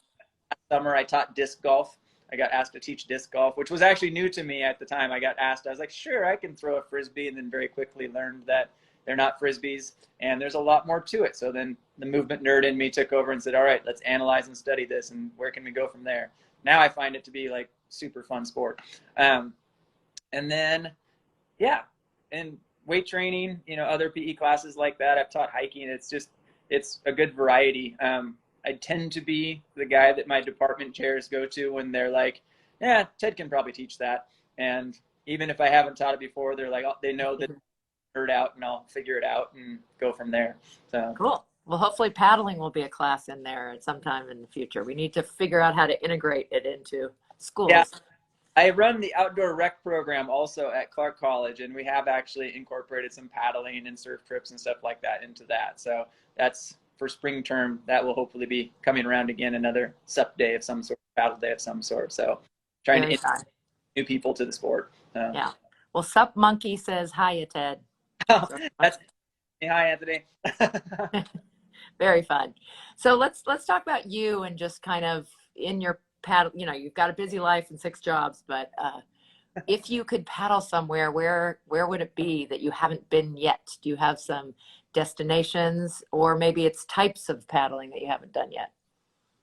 summer, I taught disc golf. I got asked to teach disc golf, which was actually new to me at the time. I got asked, I was like, sure, I can throw a Frisbee, and then very quickly learned that they're not Frisbees, and there's a lot more to it. So then the movement nerd in me took over and said, all right, let's analyze and study this, and where can we go from there? Now I find it to be like super fun sport. And then, yeah, and weight training, other PE classes like that. I've taught hiking. It's a good variety. I tend to be the guy that my department chairs go to when they're like, yeah, Ted can probably teach that. And even if I haven't taught it before, they're like, oh, they know that I'll nerd out and I'll figure it out and go from there. So Cool. Well, hopefully paddling will be a class in there at some time in the future. We need to figure out how to integrate it into schools. yeah, I run the outdoor rec program also at Clark College, and we have actually incorporated some paddling and surf trips and stuff like that into that. So that's for spring term. That will hopefully be coming around again, another sup day of some sort, paddle day of some sort. So trying to introduce new people to the sport. Yeah. Well, Sup Monkey says hi, Ted. That's hi, Anthony. Very fun. So let's talk about you and just kind of in your paddle. You've got a busy life and 6 jobs, but if you could paddle somewhere, where would it be that you haven't been yet? Do you have some destinations, or maybe it's types of paddling that you haven't done yet?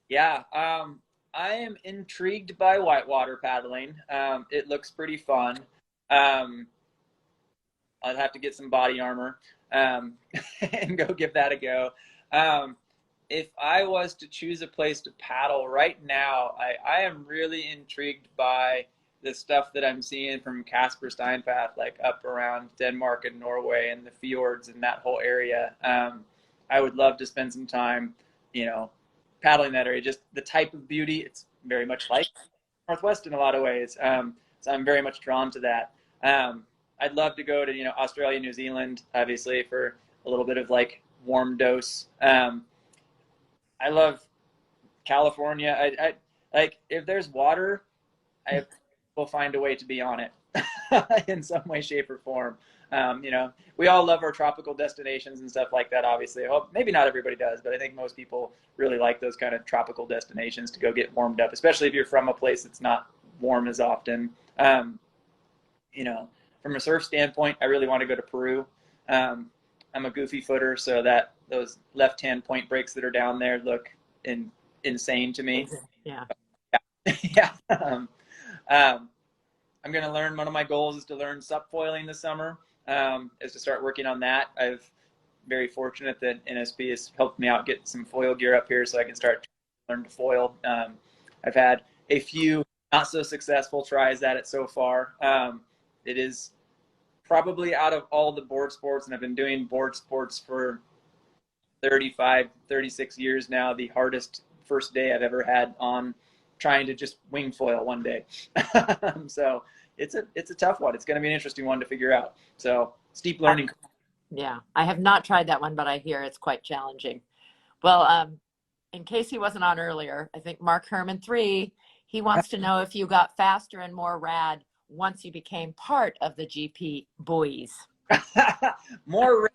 Yeah, I am intrigued by whitewater paddling. It looks pretty fun. I'd have to get some body armor and go give that a go. If I was to choose a place to paddle right now, I am really intrigued by the stuff that I'm seeing from Casper Steinpath, like up around Denmark and Norway and the fjords and that whole area. I would love to spend some time, paddling that area. Just the type of beauty, it's very much like Northwest in a lot of ways. So I'm very much drawn to that. I'd love to go to, Australia, New Zealand, obviously, for a little bit of like warm dose. I love California. I like, if there's water, I will find a way to be on it in some way, shape, or form. We all love our tropical destinations and stuff like that, obviously. Well, maybe not everybody does, but I think most people really like those kind of tropical destinations to go get warmed up, especially if you're from a place that's not warm as often. From a surf standpoint, I really want to go to Peru. I'm a goofy footer, so that those left-hand point breaks that are down there look insane to me. Yeah. Yeah. I'm going to learn, one of my goals is to learn subfoiling this summer, is to start working on that. I've very fortunate that NSP has helped me out get some foil gear up here so I can start to learn to foil. I've had a few not so successful tries at it so far. It is probably out of all the board sports, and I've been doing board sports for 35, 36 years now, the hardest first day I've ever had on trying to just wing foil one day. So it's a tough one. It's going to be an interesting one to figure out. So steep learning. Yeah, I have not tried that one, but I hear it's quite challenging. Well, in case he wasn't on earlier, I think Mark Herman 3, he wants to know if you got faster and more rad once you became part of the GP buoys. More,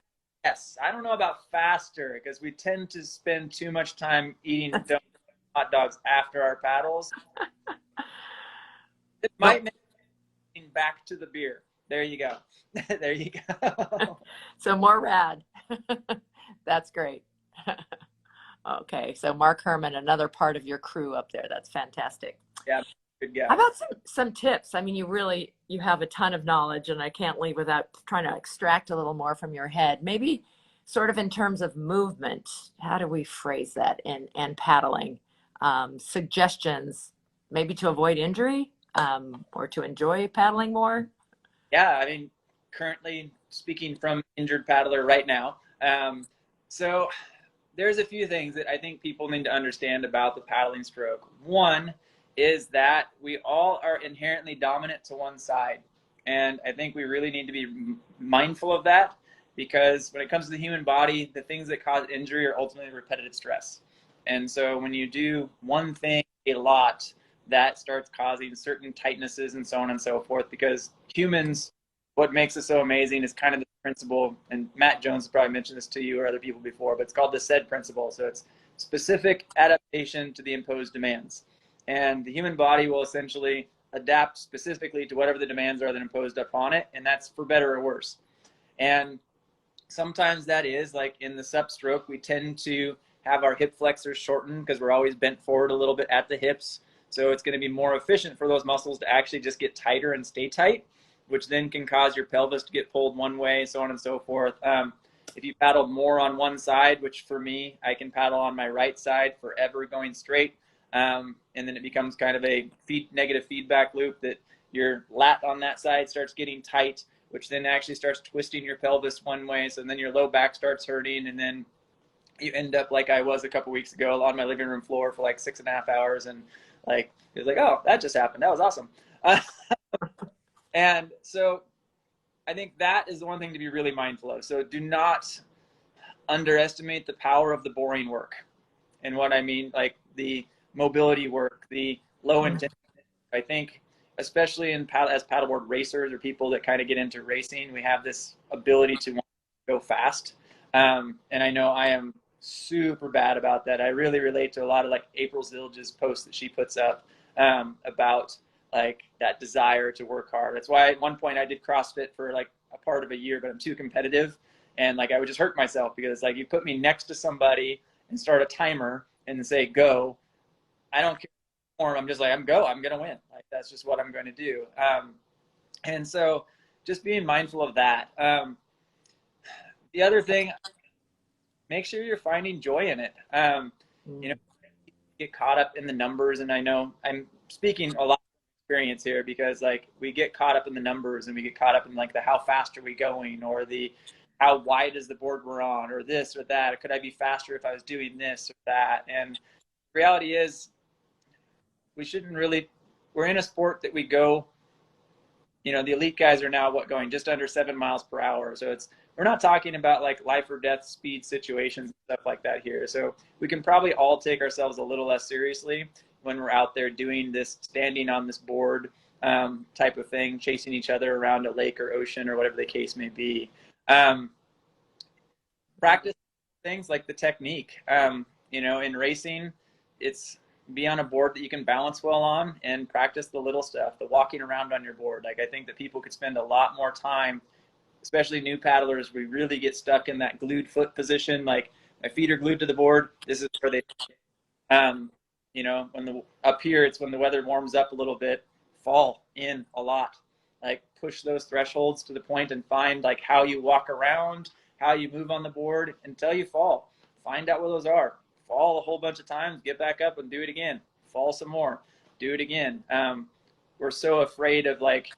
yes. I don't know about faster because we tend to spend too much time eating hot dogs after our paddles. It might make back to the beer. There you go. There you go. So more rad. That's great. Okay, so Mark Herman, another part of your crew up there. That's fantastic. Yeah, good guy. How about some tips? I mean, you have a ton of knowledge, and I can't leave without trying to extract a little more from your head. Maybe sort of in terms of movement. How do we phrase that in paddling? Suggestions, maybe to avoid injury, or to enjoy paddling more. Yeah, I mean, currently speaking from injured paddler right now. So there's a few things that I think people need to understand about the paddling stroke. One is that we all are inherently dominant to one side. And I think we really need to be mindful of that, because when it comes to the human body, the things that cause injury are ultimately repetitive stress. And so when you do one thing a lot, that starts causing certain tightnesses and so on and so forth, because humans, what makes us so amazing is kind of the principle, and Matt Jones has probably mentioned this to you or other people before, but it's called the SAID principle. So it's specific adaptation to the imposed demands. And the human body will essentially adapt specifically to whatever the demands are that are imposed upon it, and that's for better or worse. And sometimes that is, like in the sup stroke, we tend to have our hip flexors shortened because we're always bent forward a little bit at the hips. So it's going to be more efficient for those muscles to actually just get tighter and stay tight, which then can cause your pelvis to get pulled one way, so on and so forth. If you paddle more on one side, which for me, I can paddle on my right side forever going straight, and then it becomes kind of a negative feedback loop that your lat on that side starts getting tight, which then actually starts twisting your pelvis one way, so then your low back starts hurting, and then you end up like I was a couple weeks ago on my living room floor for like 6.5 hours, and like it was like, oh, that just happened. That was awesome. And so I think that is the one thing to be really mindful of. So do not underestimate the power of the boring work. And what I mean, like the mobility work, the low intensity. I think, especially as paddleboard racers or people that kind of get into racing, we have this ability to want to go fast. And I know I am super bad about that. I really relate to a lot of like April Zilge's posts that she puts up about like that desire to work hard. That's why at one point I did CrossFit for like a part of a year, but I'm too competitive. And like I would just hurt myself because like you put me next to somebody and start a timer and say, go. I don't care. I'm just like, I'm going to win. Like, that's just what I'm going to do. And so just being mindful of that. The other thing, make sure you're finding joy in it. You know, get caught up in the numbers. And I know I'm speaking a lot of experience here because like we get caught up in the numbers and we get caught up in like the, how fast are we going, or the, how wide is the board we're on, or this or that, or could I be faster if I was doing this or that? And the reality is, we shouldn't really, we're in a sport that we go, you know, the elite guys are now going just under 7 miles per hour. So we're not talking about like life or death speed situations and stuff like that here. So we can probably all take ourselves a little less seriously when we're out there doing this, standing on this board type of thing, chasing each other around a lake or ocean or whatever the case may be. Practice things like the technique. You know, in racing, it's be on a board that you can balance well on and practice the little stuff, the walking around on your board. Like I think that people could spend a lot more time, especially new paddlers, we really get stuck in that glued foot position. Like my feet are glued to the board. This is where they, you know, up here, it's when the weather warms up a little bit, fall in a lot. Like push those thresholds to the point and find like how you walk around, how you move on the board until you fall. Find out where those are. Fall a whole bunch of times, get back up and do it again. Fall some more, do it again. We're so afraid of like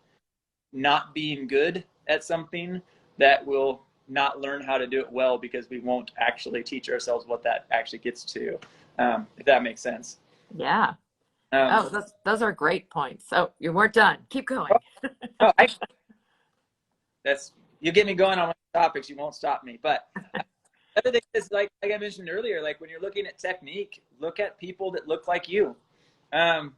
not being good at something that we'll not learn how to do it well because we won't actually teach ourselves what that actually gets to, if that makes sense. Yeah. Um, Oh, those are great points. So you weren't done. Keep oh, going. no, that's, you get me going on topics, you won't stop me. But the other thing is, like I mentioned earlier, like when you're looking at technique, look at people that look like you.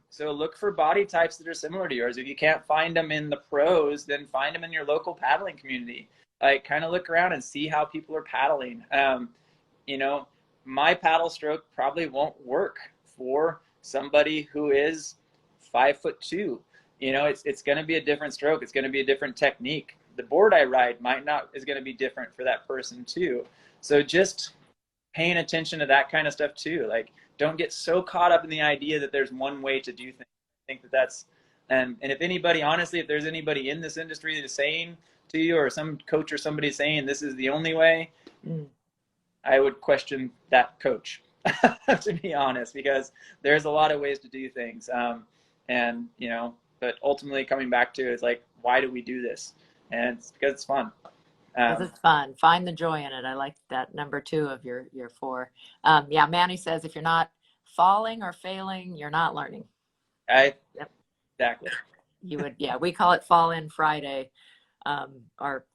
So look for body types that are similar to yours. If you can't find them in the pros, then find them in your local paddling community. Like kind of look around and see how people are paddling. You know, my paddle stroke probably won't work for somebody who is 5'2". You know, it's going to be a different stroke. It's going to be a different technique. The board I ride might not is going to be different for that person too. So just paying attention to that kind of stuff too. Like, don't get so caught up in the idea that there's one way to do things. I think that that's, and if anybody, honestly, if there's anybody in this industry that is saying to you, or some coach or somebody saying this is the only way, I would question that coach, to be honest, because there's a lot of ways to do things. And, you know, but ultimately coming back to is like, why do we do this? And it's because it's fun. Because it's fun. Find the joy in it. I like that number 2 of your 4. Yeah, Manny says if you're not falling or failing, you're not learning. Yep. Exactly. You would, yeah, we call it Fall In Friday, or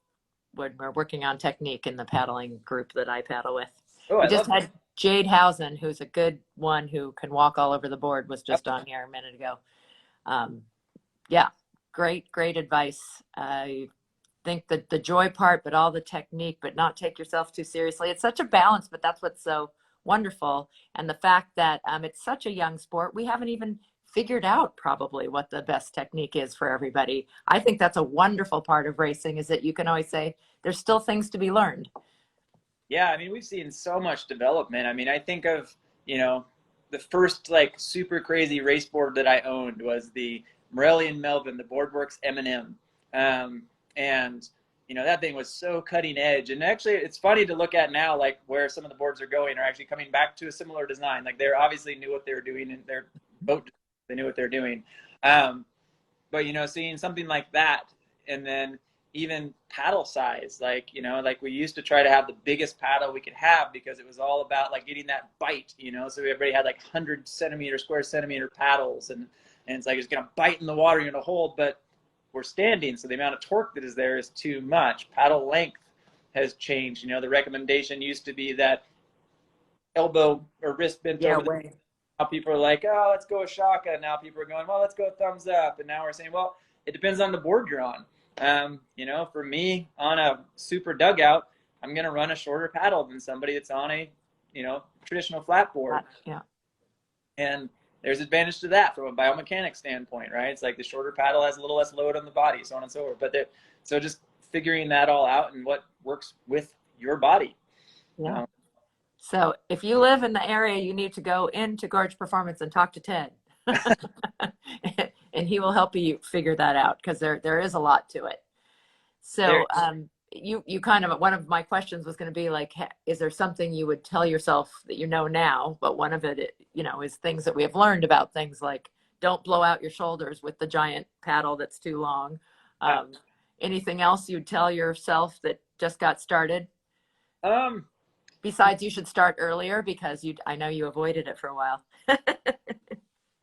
when we're working on technique in the paddling group that I paddle with. Oh, We I just love had Jade Housen, who's a good one who can walk all over the board, was just on here a minute ago. Yeah, great advice. I think that the joy part, but all the technique, but not take yourself too seriously. It's such a balance, but that's what's so wonderful. And the fact that it's such a young sport, we haven't even figured out probably what the best technique is for everybody. I think that's a wonderful part of racing, is that you can always say there's still things to be learned. Yeah, I mean, we've seen so much development. I mean, I think of, you know, the first like super crazy race board that I owned was the Morelli and Melvin, the Boardworks M&M. And, you know, that thing was so cutting edge. And actually, it's funny to look at now, like where some of the boards are going, are actually coming back to a similar design. Like they obviously knew what they were doing in their boat, they knew what they were doing. But, you know, seeing something like that, and then even paddle size, like, you know, like we used to try to have the biggest paddle we could have because it was all about like getting that bite, you know, so everybody had like 100 centimeter square centimeter paddles, and it's like it's going to bite in the water, you're going to hold, but we're standing, so the amount of torque that is there is too much. Paddle length has changed. You know, the recommendation used to be that elbow or wrist bent over the, now people are like, oh, let's go Shaka. Now people are going, well, let's go thumbs up. And now we're saying, well, it depends on the board you're on. You know, for me, on a super dugout, I'm going to run a shorter paddle than somebody that's on a, you know, traditional flat board. Yeah. And there's advantage to that from a biomechanics standpoint, right? It's like the shorter paddle has a little less load on the body, so on and so forth. But so just figuring that all out and what works with your body. Yeah. So if you live in the area, you need to go into Gorge Performance and talk to Ted. And he will help you figure that out, because there is a lot to it. So you kind of, one of my questions was going to be like, is there something you would tell yourself that you know now, but one of it, you know, is things that we have learned about things like don't blow out your shoulders with the giant paddle that's too long. Anything else you'd tell yourself that just got started? Besides, you should start earlier, because I know you avoided it for a while.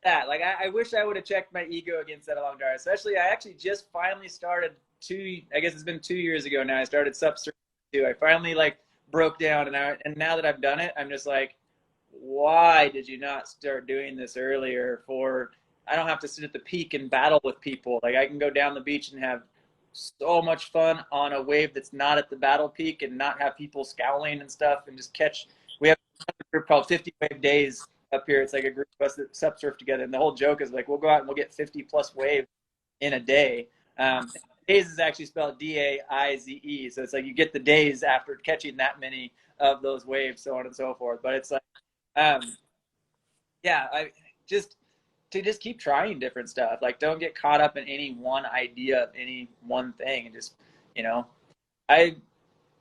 That, like, I wish I would have checked my ego against that a long time. Especially, I actually just finally started I guess it's been 2 years ago now. I started Supconnect too. I finally like broke down, and now that I've done it, I'm just like, why did you not start doing this earlier? I don't have to sit at the peak and battle with people. Like I can go down the beach and have so much fun on a wave that's not at the battle peak, and not have people scowling and stuff, and just catch. We have a group called 50 Wave Days up here. It's like a group of us that sup surf together, and the whole joke is like we'll go out and we'll get 50 plus waves in a day. Days is actually spelled D-A-I-Z-E, so it's like you get the days after catching that many of those waves, so on and so forth. But it's like, yeah, I just keep trying different stuff. Like, don't get caught up in any one idea of any one thing, and just, you know, I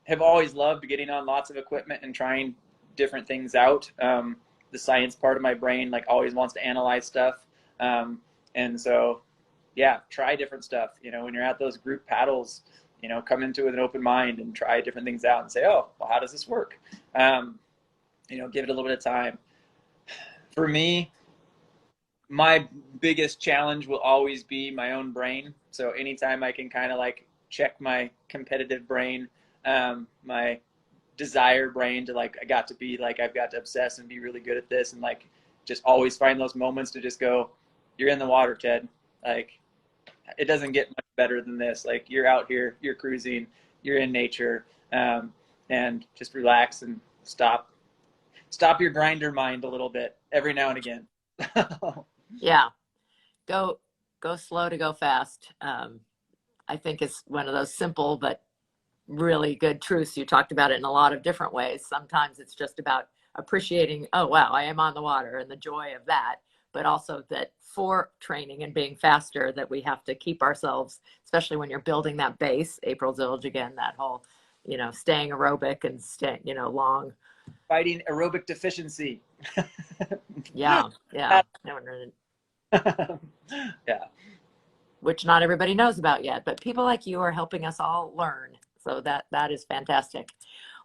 have always loved getting on lots of equipment and trying different things out. The science part of my brain like always wants to analyze stuff, and so. Yeah, try different stuff. You know, when you're at those group paddles, you know, come into it with an open mind and try different things out and say, oh, well, how does this work? You know, give it a little bit of time. For me, my biggest challenge will always be my own brain. So anytime I can kind of like check my competitive brain, my desire brain to like, I got to be like, I've got to obsess and be really good at this, and like just always find those moments to just go, you're in the water, Ted. Like, it doesn't get much better than this. Like, you're out here, you're cruising, you're in nature, and just relax and stop your grinder mind a little bit every now and again. Yeah. Go slow to go fast. I think it's one of those simple but really good truths. You talked about it in a lot of different ways. Sometimes it's just about appreciating, oh, wow, I am on the water, and the joy of that, but also that for training and being faster, that we have to keep ourselves, especially when you're building that base. April Zilge again, that whole, staying aerobic and staying, long. Fighting aerobic deficiency. Yeah. Yeah. Yeah. Which not everybody knows about yet, but people like you are helping us all learn. So that is fantastic.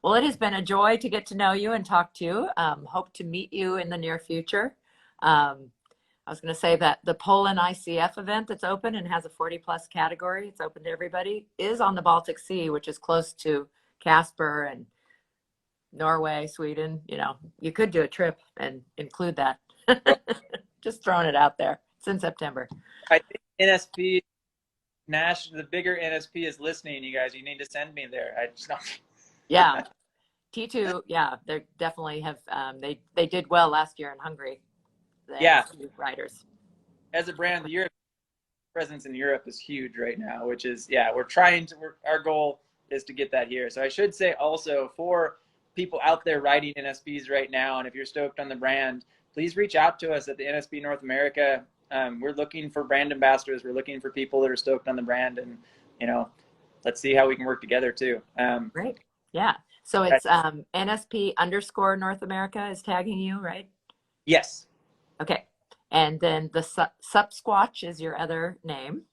Well, it has been a joy to get to know you and talk to you. Hope to meet you in the near future. I was going to say that the Poland ICF event that's open and has a 40+ category, it's open to everybody, is on the Baltic Sea, which is close to Casper and Norway, Sweden. You could do a trip and include that. Just throwing it out there. It's in September. I think NSP, the bigger NSP is listening. You guys, you need to send me there. I just don't. Yeah. T2, yeah, they definitely have. They did well last year in Hungary. Yeah. Riders. As a brand, the Europe presence in Europe is huge right now, which is, our goal is to get that here. So I should say also, for people out there riding NSPs right now, and if you're stoked on the brand, please reach out to us at the NSP North America. We're looking for brand ambassadors. We're looking for people that are stoked on the brand, and let's see how we can work together too. Great. Yeah. So it's NSP_North America is tagging you, right? Yes. Okay. And then the Supsquatch is your other name.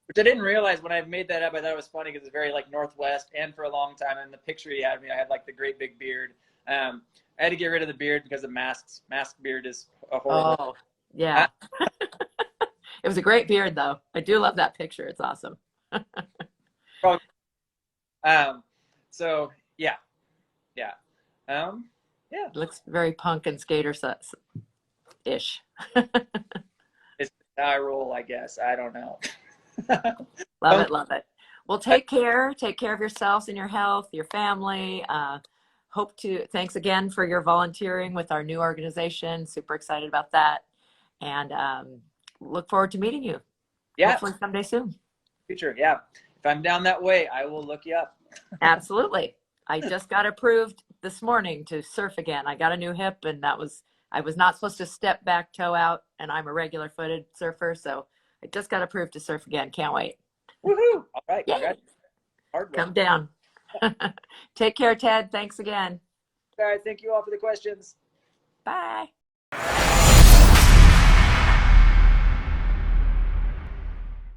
Which I didn't realize when I made that up. I thought it was funny because it's very like Northwest, and for a long time in the picture he had me, I had like the great big beard. I had to get rid of the beard because of masks. Mask beard is a horrible. Oh, yeah. It was a great beard though. I do love that picture. It's awesome. So yeah. Yeah. It looks very punk and skater-ish. It's how I roll, I guess. I don't know. Love it. Well, take care of yourselves and your health, your family. Thanks again for your volunteering with our new organization. Super excited about that. And look forward to meeting you. Yeah. Hopefully someday soon. Future. Yeah. If I'm down that way, I will look you up. Absolutely. I just got approved this morning to surf again. I got a new hip, and I was not supposed to step back, toe out, and I'm a regular footed surfer. So I just got approved to surf again. Can't wait. Woohoo. All right. Hard work. Come down. Take care, Ted. Thanks again. All right. Thank you all for the questions. Bye.